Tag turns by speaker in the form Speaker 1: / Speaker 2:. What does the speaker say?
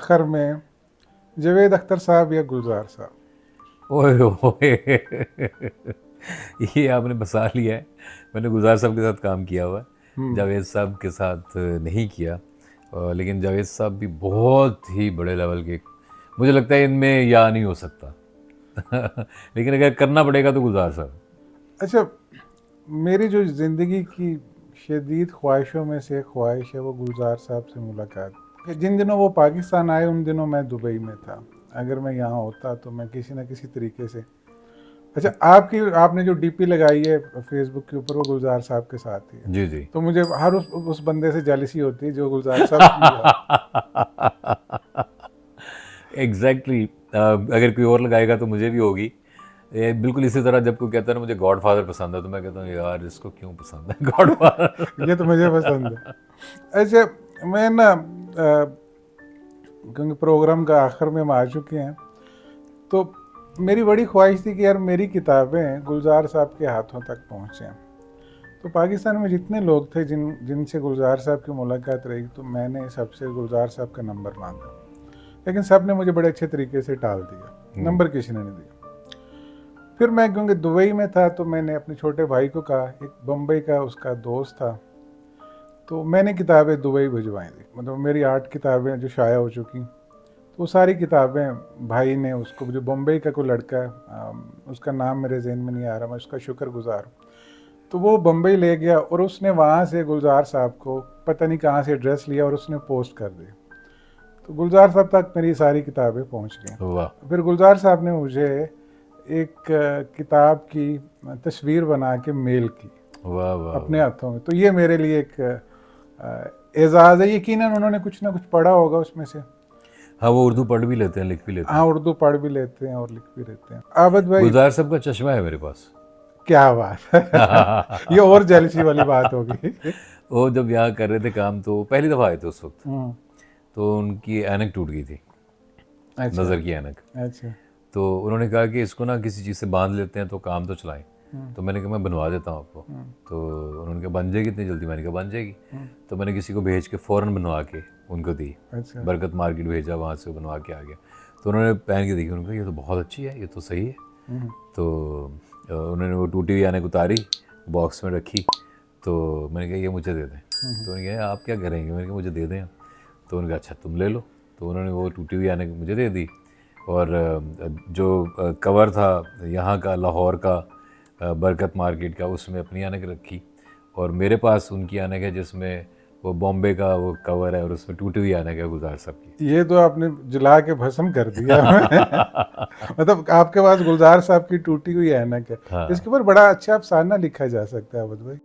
Speaker 1: आखिर में जावेद अख्तर साहब या गुलजार साहब?
Speaker 2: ओए ओए ये आपने बसा लिया है। मैंने गुलजार साहब के साथ काम किया हुआ है, जावेद साहब के साथ नहीं किया। लेकिन जावेद साहब भी बहुत ही बड़े लेवल के, मुझे लगता है इनमें या नहीं हो सकता लेकिन अगर करना पड़ेगा तो गुलजार साहब।
Speaker 1: अच्छा, मेरी जो ज़िंदगी की शदीद ख्वाहिशों में से एक ख्वाहिश है वो गुलजार साहब से मुलाकात। जिन दिनों वो पाकिस्तान आए उन दिनों मैं दुबई में था। अगर मैं यहाँ होता तो मैं किसी न किसी तरीके से। अच्छा, आपने जो डीपी लगाई है फेसबुक के ऊपर वो गुलजार साहब के साथ ही है।
Speaker 2: जी जी
Speaker 1: तो मुझे हर उस बंदे से जालिसी होती है जो गुलजार साहब
Speaker 2: एग्जैक्टली अगर कोई और लगाएगा तो मुझे भी होगी। ये बिल्कुल इसी तरह जब कोई कहता है ना मुझे गॉड फादर पसंद है, तो मैं कहता हूँ यार इसको क्यों पसंद है गॉड फादर
Speaker 1: ये तो मुझे पसंद है। अच्छा, मैं ना क्योंकि प्रोग्राम का आखिर में हम आ चुके हैं, तो मेरी बड़ी ख्वाहिश थी कि यार मेरी किताबें गुलजार साहब के हाथों तक पहुँचें। तो पाकिस्तान में जितने लोग थे जिनसे गुलजार साहब की मुलाकात रही, तो मैंने सबसे गुलजार साहब का नंबर मांगा, लेकिन सब ने मुझे बड़े अच्छे तरीके से टाल दिया, नंबर किसी ने नहीं दिया। फिर मैं क्योंकि दुबई में था तो मैंने अपने छोटे भाई को कहा, एक बम्बई का उसका दोस्त था, तो मैंने किताबें दुबई भिजवाई थी। मतलब मेरी 8 किताबें जो शाया हो चुकी, तो सारी किताबें भाई ने उसको, जो बम्बई का कोई लड़का है, उसका नाम मेरे जहन में नहीं आ रहा, मैं उसका शुक्रगुजार हूँ, तो वो बम्बई ले गया और उसने वहाँ से गुलजार साहब को पता नहीं कहाँ से एड्रेस लिया और उसने पोस्ट कर दिया। तो गुलजार साहब तक मेरी सारी किताबें पहुँच गई। फिर गुलजार साहब ने मुझे एक किताब की तस्वीर बना के मेल की,
Speaker 2: वाह वाह
Speaker 1: अपने हाथों में। तो ये मेरे लिए एक एजाज़ है। यकीनन उन्होंने कुछ ना कुछ पढ़ा होगा उसमें से।
Speaker 2: हाँ, वो उर्दू पढ़ भी लेते हैं, लिख भी लेते हैं।
Speaker 1: हाँ, उर्दू पढ़ भी लेते हैं और लिख भी लेते हैं। आबद भाई,
Speaker 2: गुलजार साहब का चश्मा है मेरे पास।
Speaker 1: क्या बात है ये और जेलसी वाली बात होगी
Speaker 2: वो जब यहाँ कर रहे थे काम, तो पहली दफ़ा आए थे उस वक्त, तो उनकी ऐनक टूट गई थी।
Speaker 1: अच्छा,
Speaker 2: नज़र की ऐनक।
Speaker 1: अच्छा,
Speaker 2: तो उन्होंने कहा कि इसको ना किसी चीज़ से बांध लेते हैं तो काम तो चलाएं। तो मैंने कहा मैं बनवा देता हूँ आपको। तो उन्होंने कहा बन जाएगी इतनी जल्दी? मैंने कहा बन जाएगी। तो मैंने किसी को भेज के फ़ौरन बनवा के उनको दी।
Speaker 1: अच्छा,
Speaker 2: बरकत मार्केट भेजा, वहाँ से बनवा के आ गया। तो उन्होंने पहन के देखी, उन्होंने कहा ये तो बहुत अच्छी है, ये तो सही है। तो उन्होंने वो टूटी हुई ऐनक उतारी, बॉक्स में रखी। तो मैंने कहा ये मुझे दे दें। तो उन्होंने कहा आप क्या करेंगे? मैंने कहा मुझे दे दें। तो उन्होंने कहा अच्छा तुम ले लो। तो उन्होंने वो टूटी हुई ऐनक मुझे दे दी, और जो कवर था यहाँ का, लाहौर का, बरकत मार्केट का, उसमें अपनी ऐनक रखी। और मेरे पास उनकी ऐनक है जिसमें वो बॉम्बे का वो कवर है और उसमें टूटी हुई ऐनक है गुलजार साहब की।
Speaker 1: ये तो आपने जला के भस्म कर दिया मतलब आपके पास गुलजार साहब की टूटी हुई ऐनक है।
Speaker 2: हाँ।
Speaker 1: इसके ऊपर बड़ा अच्छा अफसाना लिखा जा सकता है अवध भाई।